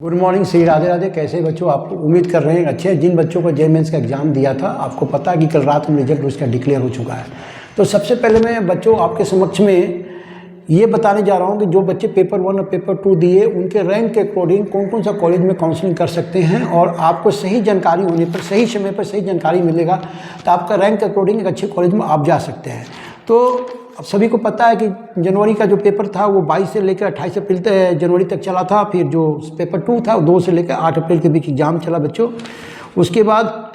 Good morning, Shri Radhe Radhe. कैसे बच्चों, आप उम्मीद कर रहे हैं अच्छे। जिन बच्चों को जे मेंस का एग्ज़ाम दिया था, आपको पता है कि कल रात में रिजल्ट उसका डिक्लेयर हो चुका है। तो सबसे पहले मैं बच्चों आपके समक्ष में ये बताने जा रहा हूँ कि जो बच्चे पेपर 1 और पेपर 2 दिए, उनके रैंक के अकॉर्डिंग कौन कौन सा कॉलेज में काउंसलिंग कर सकते हैं, और आपको सही जानकारी होने पर, सही समय पर सही जानकारी मिलेगा तो आपका रैंक के अकॉर्डिंग एक अच्छे कॉलेज में आप जा सकते हैं। तो अब सभी को पता है कि जनवरी का जो पेपर था वो 22 से लेकर 28 अप्रैल जनवरी तक चला था। फिर जो पेपर 2 था वो 2 से लेकर 8 अप्रैल के बीच एग्ज़ाम चला बच्चों। उसके बाद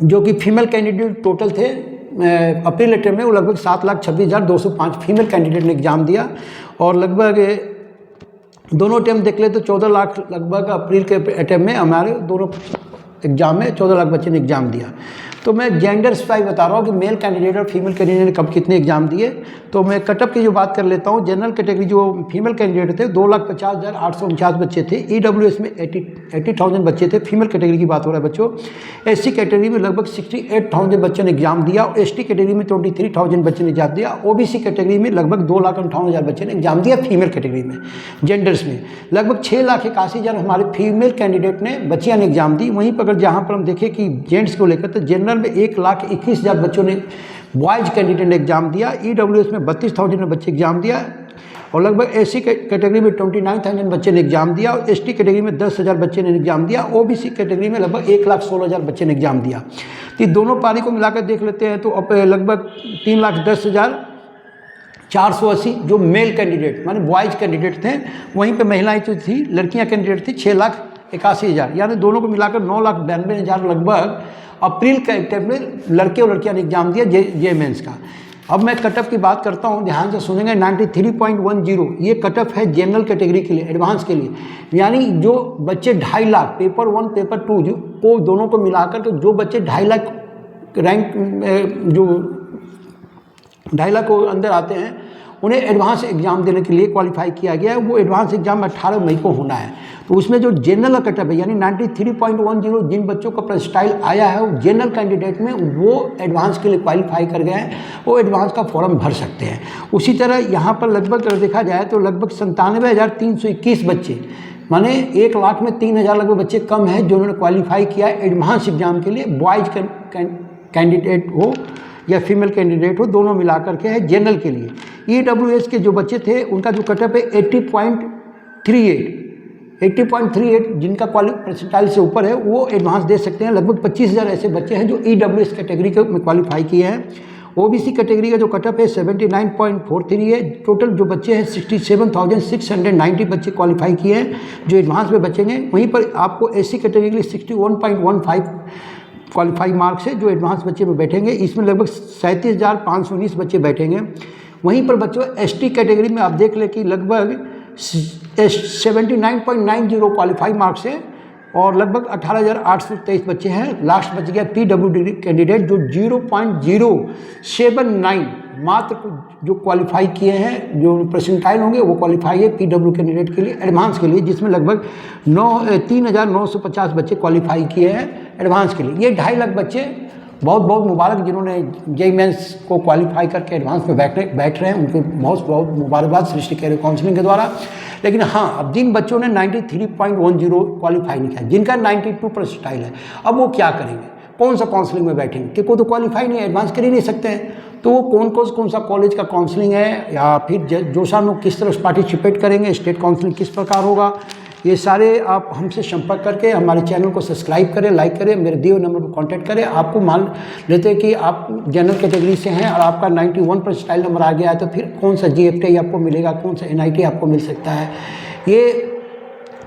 जो कि फीमेल कैंडिडेट टोटल थे अप्रैल अटैम्प में, वो लगभग 7,26,205 फीमेल कैंडिडेट ने एग्ज़ाम दिया। और लगभग दोनों अटैम्प देख ले तो 14 लाख लगभग अप्रैल के अटैम्प में हमारे दोनों एग्ज़ाम में 14 लाख बच्चे ने एग्ज़ाम दिया। तो मैं जेंडर स्पाई बता रहा हूँ कि मेल कैंडिडेट और फीमेल कैंडिडेट ने कब कितने एग्जाम दिए। तो मैं कटअप की जो बात कर लेता हूँ, जनरल कैटेगरी जो फीमेल कैंडिडेट थे 2,50,849 बच्चे थे। EWS में 80,000 बच्चे थे। फीमेल कैटेगरी की बात हो रहा है बच्चों। SC कैटेगरी में लगभग 68,000 बच्चों ने एग्जाम दिया। और ST कैटेगरी में 23,000 बच्चे ने एग्जाम दिया। OBC कैटेगरी में लगभग 2,58,000 बच्चे ने एग्जाम दिया। फीमेल कैटेगरी में जेंडर्स में लगभग 6,81,000 हमारे फीमेल कैंडिडेट ने बच्चियाँ ने एग्जाम दी। वहीं पर अगर जहाँ पर हम देखें कि जेंट्स को लेकर, तो जनरल में 1,21,000 बच्चों ने बॉयज़ कैंडिडेट ने एग्जाम दिया। EWS में 32,000 ने बच्चे एग्जाम दिया। और लगभग SC कैटेगरी में 29,000 बच्चे ने एग्जाम दिया। और ST कैटेगरी में 10,000 बच्चे ने एग्जाम दिया। OBC कैटेगरी में लगभग 1,16,000 बच्चे ने एग्जाम दिया। तो दोनों पारी को मिलाकर देख लेते हैं तो अब लगभग 3,10,480 जो मेल कैंडिडेट माने बॉयज़ कैंडिडेट थे। वहीं पर महिलाएं जो थी, लड़कियां कैंडिडेट थी 6,81,000, यानी दोनों को मिलाकर 9,92,000 लगभग अप्रैल के अटैम्प में लड़के और लड़कियां ने एग्जाम दिया जे मेंस का। अब मैं कटअप की बात करता हूं, ध्यान से सुनेंगे। 93.10 ये कटअप है जनरल कैटेगरी के लिए, एडवांस के लिए। यानी जो बच्चे 2.5 लाख पेपर 1 पेपर 2 को दोनों को मिलाकर, तो जो बच्चे 2.5 लाख रैंक जो 2.5 लाख को अंदर आते हैं, उन्हें एडवांस एग्जाम देने के लिए क्वालिफाई किया गया है। वो एडवांस एग्जाम 18 मई को होना है। तो उसमें जो जनरल कटअप है, यानी 93.10 जिन बच्चों का परसेंटाइल आया है वो जनरल कैंडिडेट में, वो एडवांस के लिए क्वालिफाई कर गए हैं, वो एडवांस का फॉर्म भर सकते हैं। उसी तरह यहाँ पर लगभग अगर देखा जाए तो लगभग 97,321 बच्चे, माने 1 लाख में 3,000 लगभग बच्चे कम हैं जो उन्होंने क्वालिफाई किया एडवांस एग्जाम के लिए। बॉयज़ कैंडिडेट हो या फीमेल कैंडिडेट हो, दोनों मिलाकर के है जनरल के लिए। EWS के जो बच्चे थे उनका जो कटअप है 80.38 जिनका परसेंटाइल से ऊपर है वो एडवांस दे सकते हैं। लगभग 25,000 ऐसे बच्चे हैं जो EWS कैटेगरी के में क्वालिफाई किए हैं। OBC कैटेगरी का जो कटअप है 79.43 है। टोटल जो बच्चे हैं 67,690 बच्चे क्वालिफाई किए हैं जो एडवांस में बचेंगे। वहीं पर आपको SC कैटेगरी के लिए 61.15 क्वालिफाई मार्क्स है जो एडवांस बच्चे में बैठेंगे। इसमें लगभग 37,519 बच्चे बैठेंगे। वहीं पर बच्चों ST कैटेगरी में आप देख लें कि लगभग 79.90 क्वालिफाई मार्क्स है और लगभग 18,823 बच्चे हैं। लास्ट बच गया PWD कैंडिडेट जो 0.079 मात्र जो क्वालिफाई किए हैं, जो परसेंटाइल होंगे वो क्वालिफाई है PW कैंडिडेट के लिए, एडवांस के लिए, जिसमें लगभग 3,950 बच्चे क्वालिफाई किए हैं एडवांस के लिए। ये 2.5 लाख बच्चे बहुत बहुत मुबारक जिन्होंने जे मेंस को क्वालिफाई करके एडवांस में बैठ रहे हैं, उनको बहुत बहुत मुबारकबाद सृष्टि कैरियर काउंसलिंग के द्वारा। लेकिन हाँ, अब जिन बच्चों ने 93.10 क्वालिफाई नहीं किया, जिनका 92 परसेंटाइल है, अब वो क्या करेंगे, कौन सा काउंसलिंग में बैठेंगे, क्योंकि वो तो क्वालिफाई नहीं है, एडवांस कर ही नहीं सकते हैं। तो वो कौन सा कॉलेज का काउंसलिंग है, या फिर जोशा में किस तरह पार्टिसिपेट करेंगे, स्टेट काउंसलिंग किस प्रकार होगा, ये सारे आप हमसे संपर्क करके हमारे चैनल को सब्सक्राइब करें, लाइक करें, मेरे दिए हुए नंबर पर कांटेक्ट करें। आपको मान लेते हैं कि आप जनरल कैटेगरी से हैं और आपका 91 परसेंटाइल नंबर आ गया है, तो फिर कौन सा GFT आपको मिलेगा, कौन सा NIT आपको मिल सकता है, ये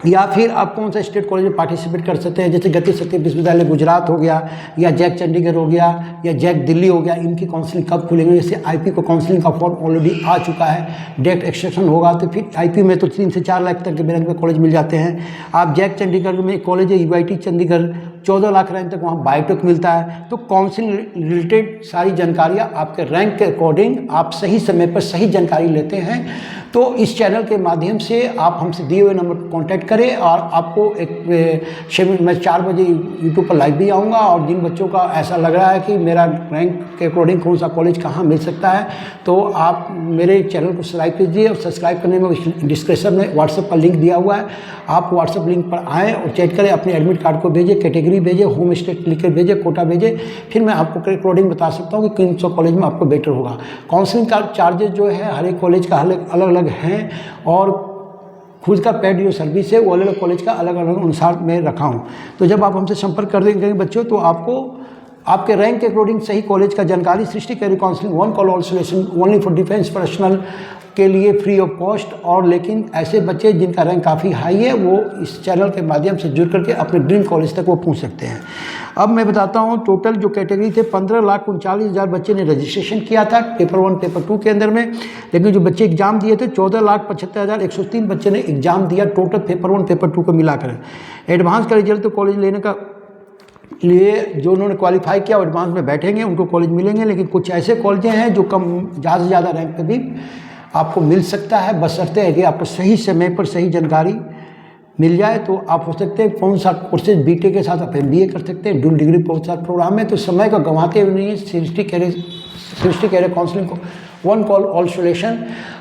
या फिर आप कौन सा स्टेट कॉलेज में पार्टिसिपेट कर सकते हैं। जैसे गति शक्ति विश्वविद्यालय गुजरात हो गया, या जैक चंडीगढ़ हो गया, या जैक दिल्ली हो गया, इनकी काउंसलिंग कब खुलेंगे। जैसे IP को काउंसलिंग का फॉर्म ऑलरेडी आ चुका है, डायरेक्ट एक्सेप्शन होगा, तो फिर IP में तो 3 से 4 लाख तक के बैंक में कॉलेज मिल जाते हैं। आप जैक चंडीगढ़ में कॉलेज है UIT चंडीगढ़ 14 लाख रैंक तक वहाँ बायोटेक मिलता है। तो काउंसलिंग रिलेटेड सारी जानकारियाँ आपके रैंक के अकॉर्डिंग आप सही समय पर सही जानकारी लेते हैं। तो इस चैनल के माध्यम से आप हमसे दिए हुए नंबर पर कॉन्टैक्ट करें और आपको मैं 4 बजे यूट्यूब पर लाइव भी आऊँगा। और जिन बच्चों का ऐसा लग रहा है कि मेरा रैंक के अकॉर्डिंग कौन सा कॉलेज कहाँ मिल सकता है, तो आप मेरे चैनल को सब्सक्राइब कीजिए। और सब्सक्राइब करने में डिस्क्रिप्शन में व्हाट्सएप का लिंक दिया हुआ है, आप व्हाट्सएप लिंक पर आएँ और चेक करें, अपने एडमिट कार्ड को भेजें, कैटेगरी भेजें, होम स्टेट लिख कर भेजें, कोटा भेजें, फिर मैं आपको के अकॉर्डिंग बता सकता हूँ कि कौन सा कॉलेज में आपको बेटर होगा। काउंसलिंग का चार्जेस जो है हर एक कॉलेज का अलग अलग हैं और खुद का पेड जो सर्विस है वो अलग अलग कॉलेज का अलग अलग अनुसार मैं रखा हूँ। तो जब आप हमसे संपर्क कर देंगे बच्चों, तो आपको आपके रैंक के अकॉर्डिंग सही कॉलेज का जानकारी Srishti career counselling 1 call all solution only for defence personnel के लिए फ्री ऑफ कॉस्ट। और लेकिन ऐसे बच्चे जिनका रैंक काफ़ी हाई है वो इस चैनल के माध्यम से जुड़ करके अपने ड्रीम कॉलेज तक वो पहुंच सकते हैं। अब मैं बताता हूं टोटल जो कैटेगरी थे 15,39,000 बच्चे ने रजिस्ट्रेशन किया था पेपर 1 पेपर 2 के अंदर में। लेकिन जो बच्चे एग्जाम दिए थे 14,75,103 बच्चे ने एग्जाम दिया टोटल पेपर 1 पेपर 2 को मिलाकर। एडवांस का रिजल्ट तो कॉलेज लेने का लिए जो उन्होंने क्वालिफाई किया एडवांस में बैठेंगे उनको कॉलेज मिलेंगे। लेकिन कुछ ऐसे कॉलेजें हैं जो कम ज़्यादा से ज़्यादा रैंक पे भी आपको मिल सकता है, बशर्ते है कि आपको सही समय पर सही जानकारी मिल जाए। तो आप हो सकते हैं कौन सा कोर्सेज बीटेक के साथ आप MBA कर सकते हैं, ड्यूल डिग्री प्रोग्राम है। तो समय का गंवाते हुए नहीं, सृष्टि कैरियर काउंसलिंग को 1 कॉल ऑल सॉल्यूशन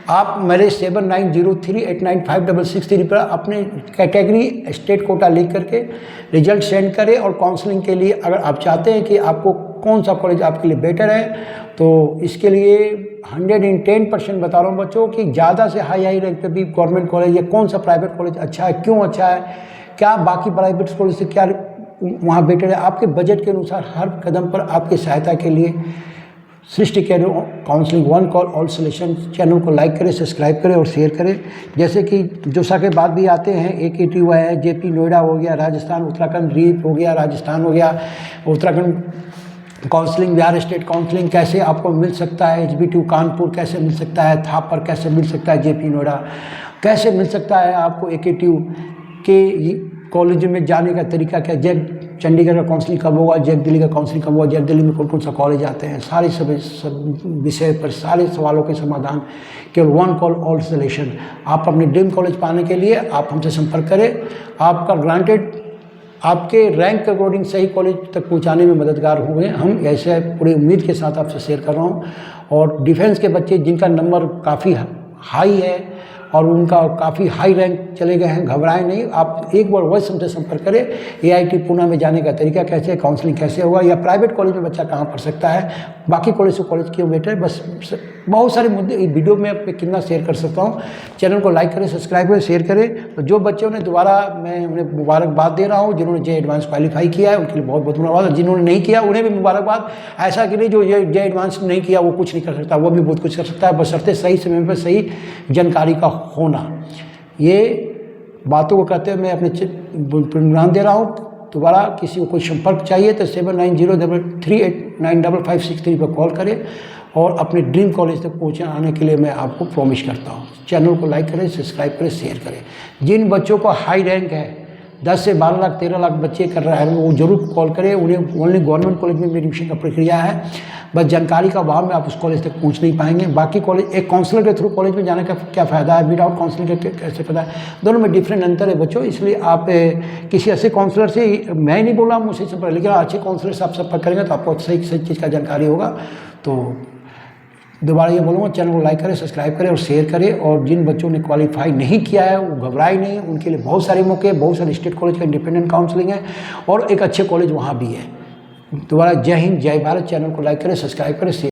आप मेरे 7903895663 पर अपने कैटेगरी स्टेट कोटा लिख करके रिजल्ट सेंड करें। और काउंसलिंग के लिए अगर आप चाहते हैं कि आपको कौन सा कॉलेज आपके लिए बेटर है, तो इसके लिए 110% बता रहा हूँ बच्चों कि ज़्यादा से हाई रैंक पे भी गवर्नमेंट कॉलेज या कौन सा प्राइवेट कॉलेज अच्छा है, क्यों अच्छा है, क्या बाकी प्राइवेट कॉलेज से क्या वहाँ बेटर है, आपके बजट के अनुसार हर कदम पर आपकी सहायता के लिए Srishti career counselling 1 call all solution channel को लाइक करें, सब्सक्राइब करें और शेयर करें। जैसे कि जोसा के बाद भी आते हैं AKT हुआ है, JP नोएडा हो गया राजस्थान, उत्तराखंड REAP हो गया राजस्थान हो गया, Uttarakhand counselling, Bihar state counselling कैसे आपको मिल सकता है, HBTU कानपुर कैसे मिल सकता है, थापर कैसे मिल सकता है, JP नोएडा कैसे मिल सकता है आपको, AKTU के कॉलेज में जाने का तरीका क्या, जैक चंडीगढ़ का काउंसलिंग कब होगा, जैक दिल्ली का काउंसलिंग कब होगा, जैक दिल्ली में कौन कौन सा कॉलेज आते हैं, सारे सब विषय पर सारे सवालों के समाधान केवल 1 कॉल ऑल सॉल्यूशन। आप अपने ड्रीम कॉलेज पाने के लिए आप हमसे संपर्क करें, आपका ग्रांटेड आपके रैंक के अकॉर्डिंग सही कॉलेज तक पहुंचाने में मददगार होंगे। हम ऐसे पूरी उम्मीद के साथ आपसे शेयर कर रहा हूं। और डिफेंस के बच्चे जिनका नंबर काफ़ी हाई है और उनका काफ़ी हाई रैंक चले गए हैं, घबराएं नहीं, आप एक बार वैसे हमसे संपर्क करें। AIT पुणे में जाने का तरीका कैसे, काउंसलिंग कैसे होगा, या प्राइवेट कॉलेज में बच्चा कहाँ पढ़ सकता है, बाकी कॉलेज से कॉलेज क्यों बेटर है, बस बहुत सारे मुद्दे इस वीडियो में आप कितना शेयर कर सकता हूँ। चैनल को लाइक करें, सब्सक्राइब करें, शेयर करें। तो जो बच्चों ने दोबारा मैं उन्हें मुबारकबाद दे रहा हूँ, जिन्होंने JEE एडवांस क्वालिफाई किया है उनके लिए बहुत बहुत मुबारकबाद, जिन्होंने नहीं किया उन्हें भी मुबारकबाद। ऐसा कि नहीं जो JEE एडवांस नहीं किया वो कुछ नहीं कर सकता, वो भी बहुत कुछ कर सकता है, बशर्ते सही समय पर सही जानकारी का होना। ये बातों को कहते हुए मैं अपने प्रोग्राम दे रहा हूँ। दोबारा किसी को कोई संपर्क चाहिए तो 7903895563 पर कॉल करें और अपने ड्रीम कॉलेज तक पहुँचाने के लिए मैं आपको प्रॉमिस करता हूँ। चैनल को लाइक करें, सब्सक्राइब करें, शेयर करें। जिन बच्चों को हाई रैंक है 10 से 12 लाख 13 लाख बच्चे कर रहा है वो जरूर कॉल करें। उन्हें ओनली गवर्नमेंट कॉलेज में एडमिशन का प्रक्रिया है, बस जानकारी का अभाव में आप उस कॉलेज तक पहुंच नहीं पाएंगे। बाकी कॉलेज एक काउंसलर के थ्रू कॉलेज में जाने का क्या फ़ायदा है, विदाउट काउंसलर के कैसे फ़ायदा है, दोनों में डिफरेंट अंतर है बच्चों। इसलिए आप किसी ऐसे काउंसलर से, मैं नहीं बोल रहा हूँ मुझसे संपर्क, लेकिन अच्छे काउंसलर से आप संपर्क करेंगे तो आपको सही चीज़ का जानकारी होगा। तो दोबारा ये बोलूँगा, चैनल को लाइक करें, सब्सक्राइब करें और शेयर करें। और जिन बच्चों ने क्वालिफाई नहीं किया है वो घबराए नहीं, उनके लिए बहुत सारे मौके, बहुत सारे स्टेट कॉलेज का इंडिपेंडेंट काउंसलिंग है और एक अच्छे कॉलेज वहाँ भी है। दोबारा जय हिंद, जय भारत। चैनल को लाइक करें, सब्सक्राइब करें, शेयर